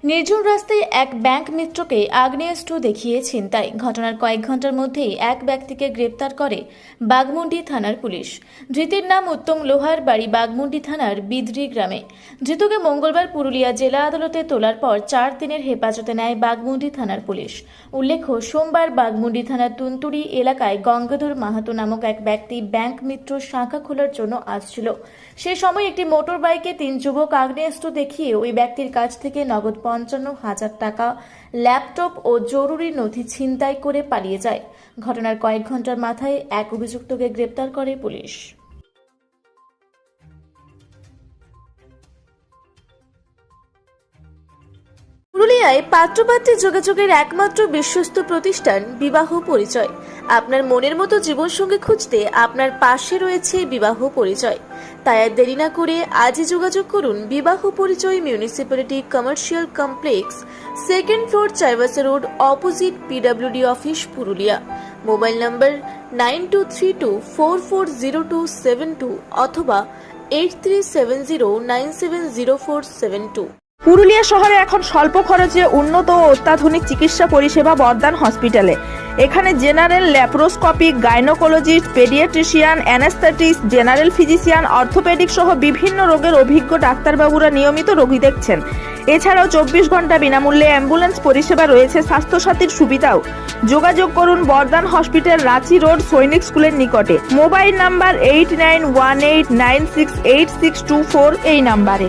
নির্জন রাস্তায় এক ব্যাংক মিত্রকে আগ্নেয়াস্ত্র দেখিয়ে ছিনতাই। ঘটনার কয়েক ঘন্টার মধ্যেই এক ব্যক্তিকে গ্রেপ্তার করে বাঘমুন্ডি থানার পুলিশ। ধৃতের নাম উত্তম লোহার, বাড়ি বাঘমুন্ডি থানার বিদরি গ্রামে। ধৃতকে মঙ্গলবার পুরুলিয়া জেলা আদালতে তোলার পর 4 দিনের হেফাজতে নেয় বাঘমুন্ডি থানার পুলিশ। উল্লেখ্য, সোমবার বাঘমুন্ডি থানার তুনতুরি এলাকায় গঙ্গাধর মাহাতো নামক এক ব্যক্তি ব্যাংক মিত্র শাখা খোলার জন্য আসছিল। সে সময় একটি মোটর বাইকে 3 যুবক আগ্নেয়াস্ত্র দেখিয়ে ওই ব্যক্তির কাছ থেকে নগদ 55,000 টাকা, ল্যাপটপ ও জরুরি নথি ছিনতাই করে পালিয়ে যায়। ঘটনার কয়েক ঘন্টার মাথায় এক অভিযুক্তকে গ্রেপ্তার করে পুলিশ। পুরুলিয়ায় পাত্রপাত্রী যোগাযোগের একমাত্র বিশ্বস্ত প্রতিষ্ঠান বিবাহ পরিচয়। আপনার মনের মতো জীবনসঙ্গী খুঁজতে আপনার পাশে রয়েছে বিবাহ পরিচয়। তাই আর দেরি না করে আজই যোগাযোগ করুন বিবাহ পরিচয়, municipality commercial complex, 2nd floor, Chaibasa road, opposite PWD office, Purulia. Mobile নম্বর 9232440272 অথবা 8370970472। পুরুলিয়া শহরে এখন স্বল্প খরচে উন্নত ও অত্যাধুনিক চিকিৎসা পরিষেবা বর্দান হসপিটালে। এখানে general, laparoscopic, gynaecologist, paediatrician, anaesthetist, general physician, orthopaedic সহ বিভিন্ন রোগের অভিজ্ঞ ডাক্তারবাবুরা নিয়মিত রোগী দেখছেন। এছাড়াও 24 ঘন্টা বিনামূল্যে অ্যাম্বুলেন্স পরিষেবা রয়েছে, স্বাস্থ্যসাথীর সুবিধাও। যোগাযোগ করুন বর্দান হসপিটাল, রাঁচি রোড, সৈনিক স্কুলের নিকটে। মোবাইল নাম্বার 8918968624 এই নাম্বারে।